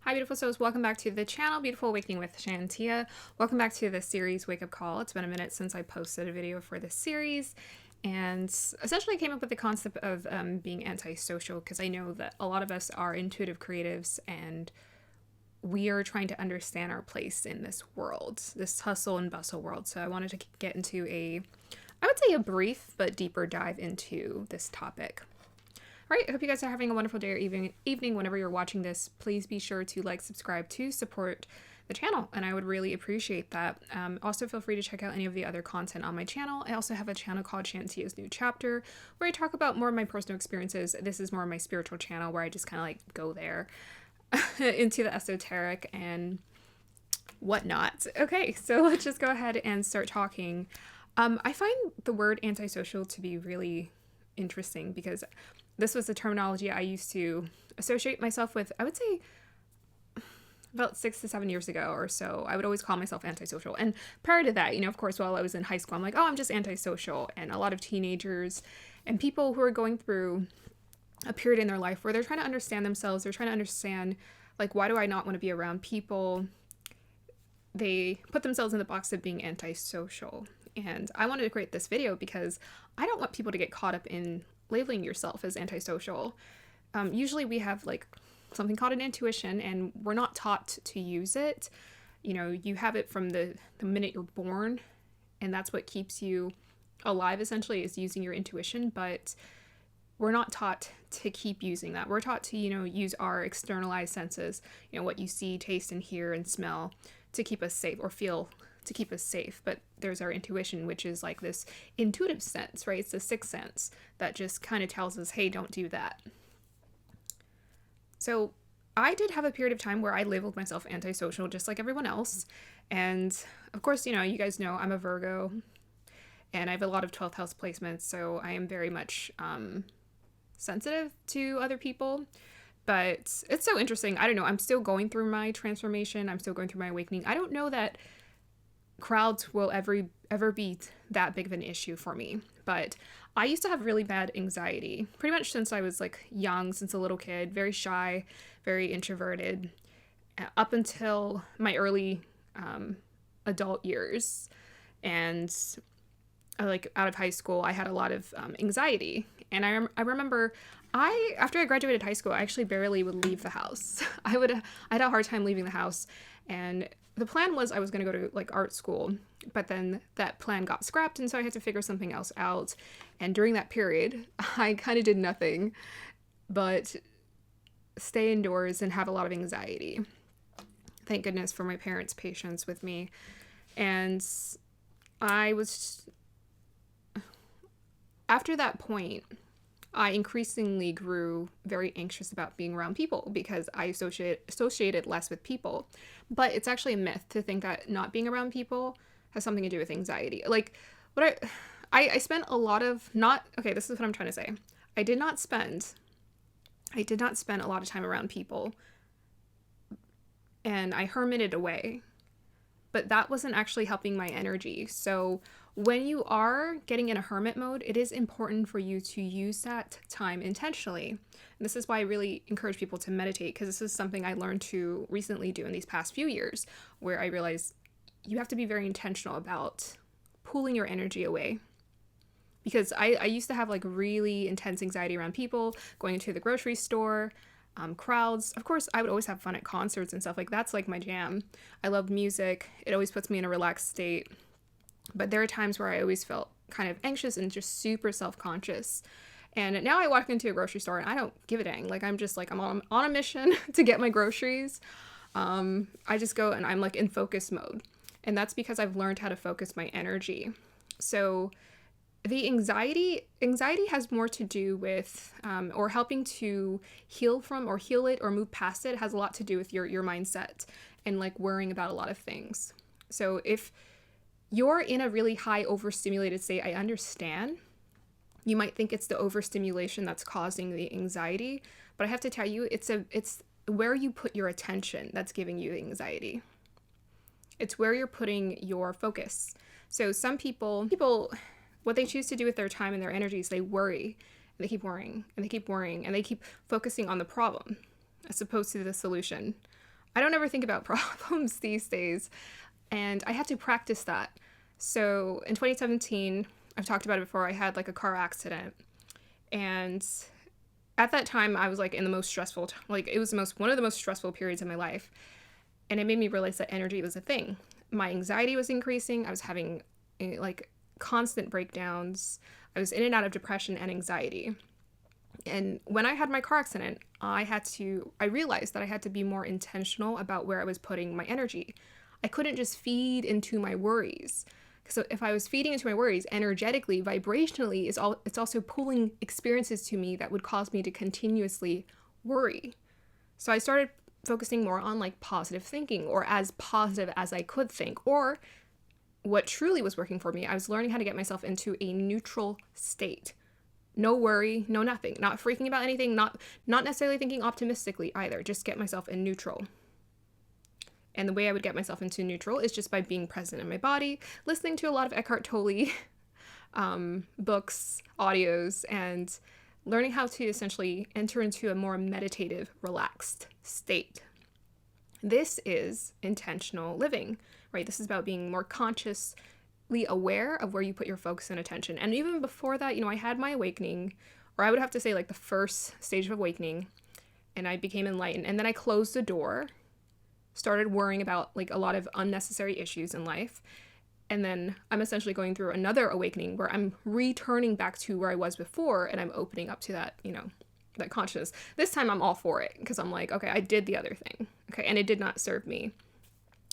Hi, beautiful souls. Welcome back to the channel, Beautiful Awakening with Shantia. Welcome back to the series Wake Up Call. It's been a minute since I posted a video for this series, and essentially I came up with the concept of being antisocial because I know that a lot of us are intuitive creatives and we are trying to understand our place in this world, this hustle and bustle world. So I wanted to get into I would say a brief but deeper dive into this topic. All right, I hope you guys are having a wonderful day or evening whenever you're watching this. Please be sure to like, subscribe to support the channel, and I would really appreciate that. Also, feel free to check out any of the other content on my channel. I also have a channel called Shantia's New Chapter, where I talk about more of my personal experiences. This is more of my spiritual channel, where I just kind of like go there into the esoteric and whatnot. Okay, so let's just go ahead and start talking. I find the word antisocial to be really interesting because this was the terminology I used to associate myself with, I would say about 6 to 7 years ago or so. I would always call myself antisocial. And prior to that, of course, while I was in high school, I'm like, oh, I'm just antisocial. And a lot of teenagers and people who are going through a period in their life where they're trying to understand themselves, they're trying to understand, like, why do I not want to be around people? They put themselves in the box of being antisocial. And I wanted to create this video because I don't want people to get caught up in labeling yourself as antisocial. Usually we have like something called an intuition and we're not taught to use it. You have it from the minute you're born, and that's what keeps you alive essentially, is using your intuition, but we're not taught to keep using that. We're taught to, use our externalized senses, what you see, taste, and hear and smell to keep us safe, or feel to keep us safe. But there's our intuition, which is like this intuitive sense, right? It's the sixth sense that just kind of tells us, hey, don't do that. So I did have a period of time where I labeled myself antisocial just like everyone else. And of course, you guys know I'm a Virgo and I have a lot of 12th house placements. So I am very much sensitive to other people. But it's so interesting. I don't know. I'm still going through my transformation. I'm still going through my awakening. I don't know that crowds will ever be that big of an issue for me, but I used to have really bad anxiety pretty much since I was like young, since a little kid, very shy, very introverted, up until my early adult years. And like out of high school, I had a lot of anxiety. And I remember after I graduated high school, I actually barely would leave the house. I had a hard time leaving the house, and the plan was I was going to go to like art school, but then that plan got scrapped, and so I had to figure something else out. And during that period, I kind of did nothing but stay indoors and have a lot of anxiety. Thank goodness for my parents' patience with me. And after that point, I increasingly grew very anxious about being around people because I associated less with people. But it's actually a myth to think that not being around people has something to do with anxiety. Like, I spent a lot of this is what I'm trying to say. I did not spend a lot of time around people, and I hermited away. But that wasn't actually helping my energy. So when you are getting in a hermit mode, it is important for you to use that time intentionally. And this is why I really encourage people to meditate, because this is something I learned to recently do in these past few years, where I realized you have to be very intentional about pulling your energy away. Because I used to have like really intense anxiety around people, going to the grocery store, crowds. Of course, I would always have fun at concerts and stuff. Like, that's like my jam. I love music. It always puts me in a relaxed state. But there are times where I always felt kind of anxious and just super self-conscious. And now I walk into a grocery store and I don't give a dang. Like, I'm just like, I'm on a mission to get my groceries. I just go and I'm like in focus mode. And that's because I've learned how to focus my energy. So the anxiety has more to do with, or helping to heal from or heal it or move past it, has a lot to do with your mindset and like worrying about a lot of things. So if you're in a really high overstimulated state, I understand. You might think it's the overstimulation that's causing the anxiety, but I have to tell you, it's where you put your attention that's giving you anxiety. It's where you're putting your focus. So some people, what they choose to do with their time and their energies, they worry, and they keep worrying, and they keep worrying, and they keep focusing on the problem as opposed to the solution. I don't ever think about problems these days. And I had to practice that. So in 2017, I've talked about it before, I had like a car accident. And at that time, I was like in the most stressful, like it was one of the most stressful periods of my life. And it made me realize that energy was a thing. My anxiety was increasing. I was having like constant breakdowns. I was in and out of depression and anxiety. And when I had my car accident, I realized that I had to be more intentional about where I was putting my energy. I couldn't just feed into my worries. So if I was feeding into my worries energetically, vibrationally, it's also pulling experiences to me that would cause me to continuously worry. So I started focusing more on like positive thinking, or as positive as I could think, or what truly was working for me. I was learning how to get myself into a neutral state. No worry, no nothing, not freaking about anything, not necessarily thinking optimistically either, just get myself in neutral. And the way I would get myself into neutral is just by being present in my body, listening to a lot of Eckhart Tolle books, audios, and learning how to essentially enter into a more meditative, relaxed state. This is intentional living, right? This is about being more consciously aware of where you put your focus and attention. And even before that, I had my awakening, or I would have to say like the first stage of awakening, and I became enlightened. And then I closed the door, started worrying about like a lot of unnecessary issues in life. And then I'm essentially going through another awakening where I'm returning back to where I was before, and I'm opening up to that, that consciousness. This time I'm all for it, because I'm like, okay, I did the other thing. Okay. And it did not serve me.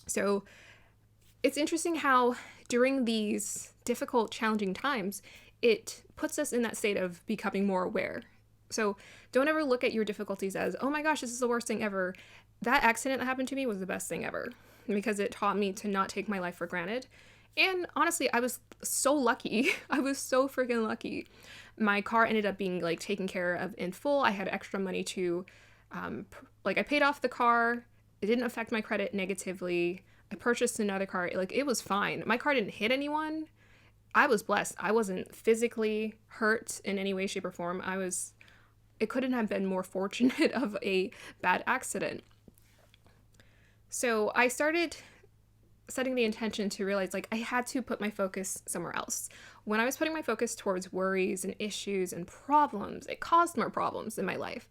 So it's interesting how during these difficult, challenging times, it puts us in that state of becoming more aware. So don't ever look at your difficulties as, oh my gosh, this is the worst thing ever. That accident that happened to me was the best thing ever, because it taught me to not take my life for granted. And honestly, I was so lucky. I was so freaking lucky. My car ended up being like taken care of in full. I had extra money to, I paid off the car. It didn't affect my credit negatively. I purchased another car. It was fine. My car didn't hit anyone. I was blessed. I wasn't physically hurt in any way, shape, or form. It couldn't have been more fortunate of a bad accident. So I started setting the intention to realize I had to put my focus somewhere else. When I was putting my focus towards worries and issues and problems, it caused more problems in my life.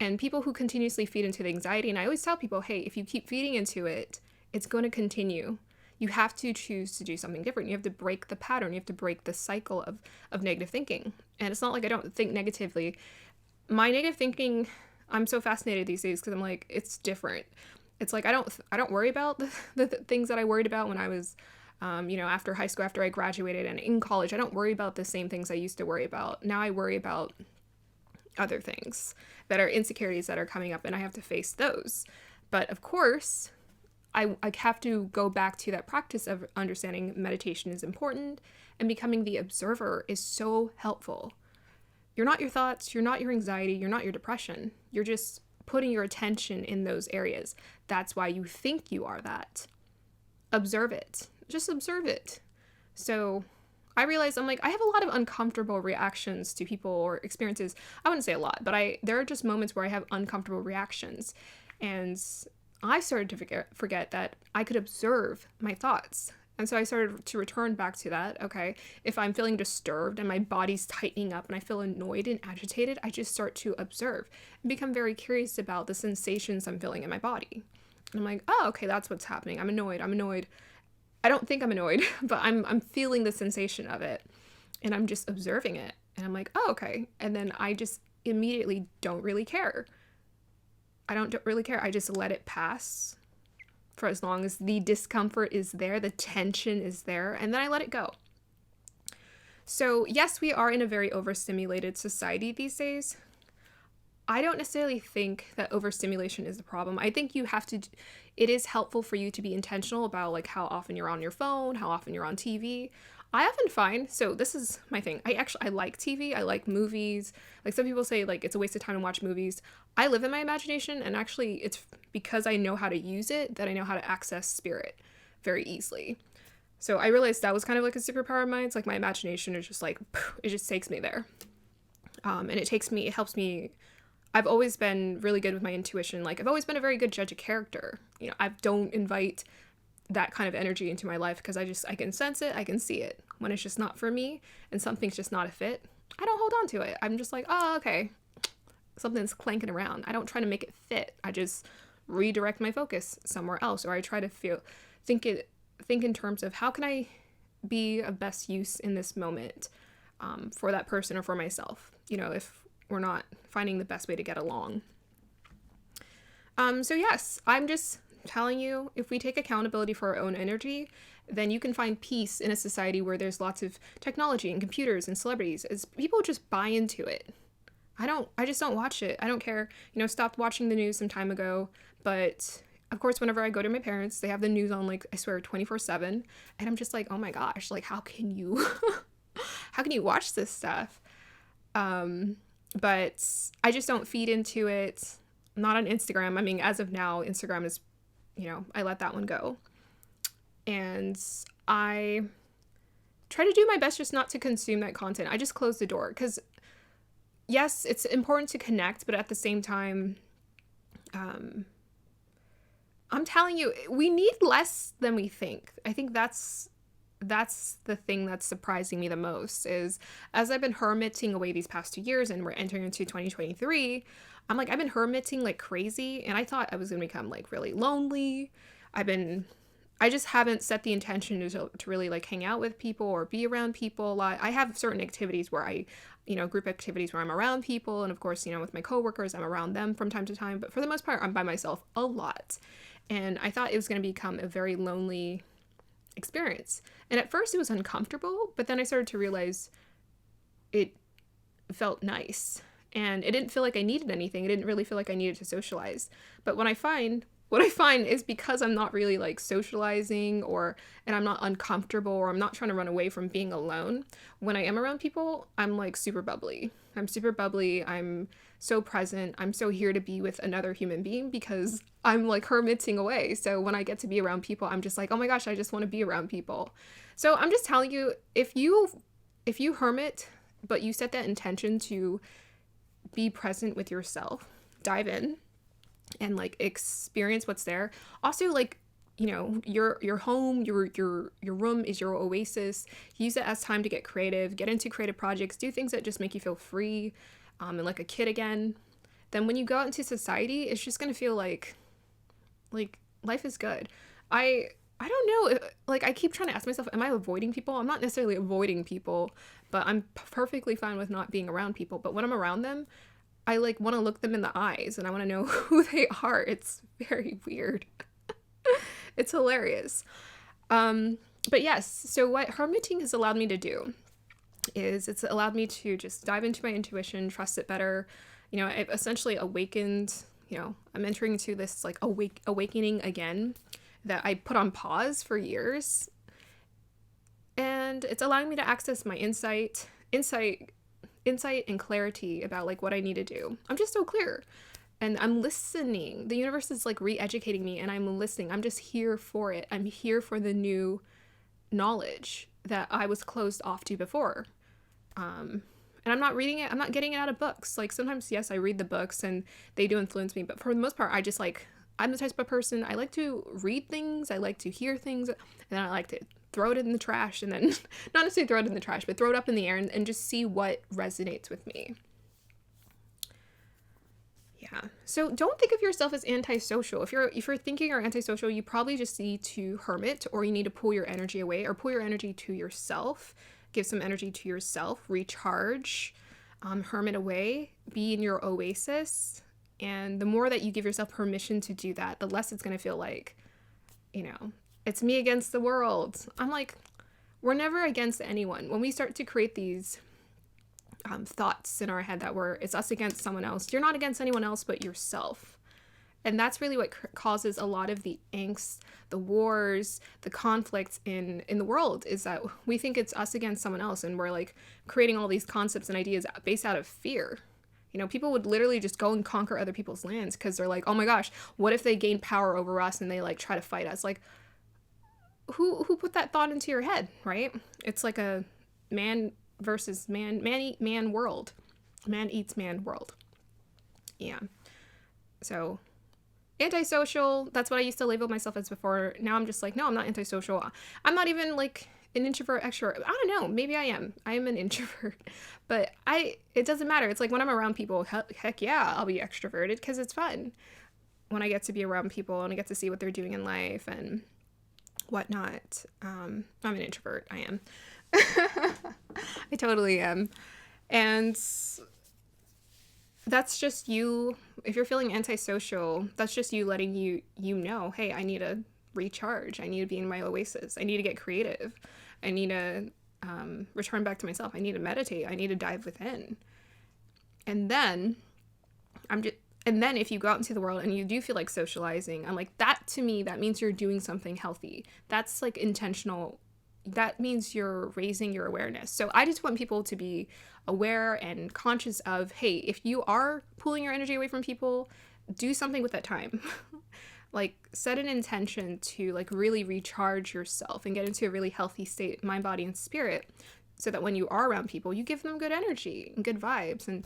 And people who continuously feed into the anxiety, and I always tell people, hey, if you keep feeding into it, it's going to continue. You have to choose to do something different. You have to break the pattern. You have to break the cycle of negative thinking. And it's not like I don't think negatively. My negative thinking, I'm so fascinated these days because I'm like, it's different. It's like I don't worry about the things that I worried about when I was, after high school, after I graduated, and in college. I don't worry about the same things I used to worry about. Now I worry about other things that are insecurities that are coming up, and I have to face those. But of course, I have to go back to that practice of understanding meditation is important, and becoming the observer is so helpful. You're not your thoughts, you're not your anxiety, you're not your depression. You're just putting your attention in those areas. That's why you think you are that. Observe it. Just observe it. So I realized I have a lot of uncomfortable reactions to people or experiences. I wouldn't say a lot, but there are just moments where I have uncomfortable reactions. And I started to forget that I could observe my thoughts. And so I started to return back to that. Okay, if I'm feeling disturbed and my body's tightening up and I feel annoyed and agitated, I just start to observe and become very curious about the sensations I'm feeling in my body. And I'm like, oh, okay, that's what's happening. I'm annoyed. I don't think I'm annoyed, but I'm feeling the sensation of it, and I'm just observing it. And I'm like, oh, okay. And then I just immediately don't really care. I don't really care. I just let it pass for as long as the discomfort is there, the tension is there, and then I let it go. So yes, we are in a very overstimulated society these days. I don't necessarily think that overstimulation is the problem. I think it is helpful for you to be intentional about how often you're on your phone, how often you're on TV. I often find, so this is my thing, I like TV, I like movies. Some people say it's a waste of time to watch movies. I live in my imagination, and actually it's because I know how to use it that I know how to access spirit very easily. So I realized that was kind of like a superpower of mine. It's my imagination is just it just takes me there. And it helps me I've always been really good with my intuition. Like, I've always been a very good judge of character. You know, I don't invite that kind of energy into my life because I can sense it, I can see it. When it's just not for me and something's just not a fit, I don't hold on to it. I'm just like, oh, okay, something's clanking around. I don't try to make it fit. I just redirect my focus somewhere else, or I try to think in terms of how can I be of best use in this moment, for that person or for myself, you know, if we're not finding the best way to get along. So yes, I'm just telling you, if we take accountability for our own energy, then you can find peace in a society where there's lots of technology and computers and celebrities, as people just buy into it. I just don't watch it. I don't care. You know, stopped watching the news some time ago, but of course, whenever I go to my parents, they have the news on, like, I swear 24/7, and I'm just like, oh my gosh, like, how can you how can you watch this stuff? But I just don't feed into it. Not on Instagram. I mean, as of now, Instagram is, you know, I let that one go. And I try to do my best just not to consume that content. I just close the door because, yes, it's important to connect, but at the same time, I'm telling you, we need less than we think. I think that's the thing that's surprising me the most is, as I've been hermiting away these past 2 years and we're entering into 2023, I'm like, I've been hermiting like crazy, and I thought I was going to become like really lonely. I just haven't set the intention to really like hang out with people or be around people a lot. I have certain activities where group activities where I'm around people. And of course, you know, with my coworkers, I'm around them from time to time. But for the most part, I'm by myself a lot. And I thought it was going to become a very lonely experience. And at first it was uncomfortable, but then I started to realize it felt nice. And it didn't feel like I needed anything. It didn't really feel like I needed to socialize. But what I find is, because I'm not really like socializing and I'm not uncomfortable, or I'm not trying to run away from being alone, when I am around people, I'm like super bubbly. I'm so present. I'm so here to be with another human being because I'm like hermiting away. So when I get to be around people, I'm just like, oh my gosh, I just want to be around people. So I'm just telling you, if you hermit, but you set that intention to be present with yourself, dive in and like experience what's there. Also, like, you know, your home, your room is your oasis. Use it as time to get creative, get into creative projects, do things that just make you feel free, and like a kid again. Then when you go out into society, it's just gonna feel like life is good. I don't know, like, I keep trying to ask myself, am I avoiding people? I'm not necessarily avoiding people, but I'm perfectly fine with not being around people. But when I'm around them, I like want to look them in the eyes and I want to know who they are. It's very weird. It's hilarious. But yes, so what hermiting has allowed me to do is it's allowed me to just dive into my intuition, trust it better. You know, I've essentially awakened, you know, I'm entering into this like awakening again that I put on pause for years. And it's allowing me to access my insight and clarity about like what I need to do. I'm just so clear. And I'm listening. The universe is like re-educating me and I'm listening. I'm just here for it. I'm here for the new knowledge that I was closed off to before. And I'm not reading it. I'm not getting it out of books. Like sometimes, yes, I read the books and they do influence me. But for the most part, I just like, I'm the type of person, I like to read things. I like to hear things. And then I like to throw it in the trash and then, not necessarily throw it in the trash, but throw it up in the air and just see what resonates with me. Yeah. So don't think of yourself as antisocial. If you're thinking you're antisocial, you probably just need to hermit, or you need to pull your energy away, or pull your energy to yourself. Give some energy to yourself, recharge, hermit away, be in your oasis. And the more that you give yourself permission to do that, the less it's going to feel like, you know, it's me against the world. I'm like, we're never against anyone. When we start to create these thoughts in our head that it's us against someone else, you're not against anyone else but yourself. And that's really what causes a lot of the angst, the wars, the conflicts in the world, is that we think it's us against someone else, and we're like creating all these concepts and ideas based out of fear. You know, people would literally just go and conquer other people's lands because they're like, oh my gosh, what if they gain power over us and they like try to fight us? Like, who put that thought into your head, right? It's like a man versus man, man eat man world. Man eats man world. Yeah. So antisocial, that's what I used to label myself as before. Now I'm just like, no, I'm not antisocial. I'm not even like an introvert, extrovert. I don't know. Maybe I am. I am an introvert. But it doesn't matter. It's like when I'm around people, heck yeah, I'll be extroverted because it's fun. When I get to be around people and I get to see what they're doing in life and whatnot. I'm an introvert. I am. I totally am. And that's just you. If you're feeling antisocial, that's just you letting you know, hey, I need to recharge. I need to be in my oasis. I need to get creative. I need to return back to myself. I need to meditate. I need to dive within. And then if you go out into the world and you do feel like socializing, I'm like, that to me, that means you're doing something healthy. That's like intentional. That means you're raising your awareness. So I just want people to be aware and conscious of, hey, if you are pulling your energy away from people, do something with that time. Like set an intention to like really recharge yourself and get into a really healthy state, mind, body, and spirit, so that when you are around people, you give them good energy and good vibes. And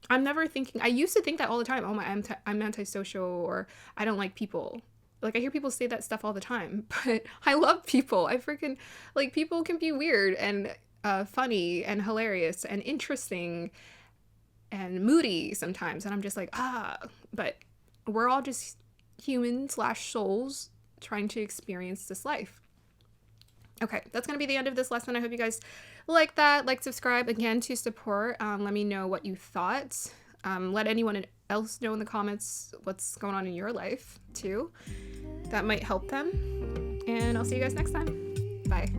I'm never thinking, I used to think that all the time, oh, I'm antisocial, or I don't like people. Like, I hear people say that stuff all the time, but I love people. I freaking, like, people can be weird and funny and hilarious and interesting and moody sometimes. And I'm just like, but we're all just human/souls trying to experience this life. Okay, that's going to be the end of this lesson. I hope you guys like that. Like, subscribe again to support. Let me know what you thought. Let anyone else know in the comments what's going on in your life, too. That might help them. And I'll see you guys next time. Bye.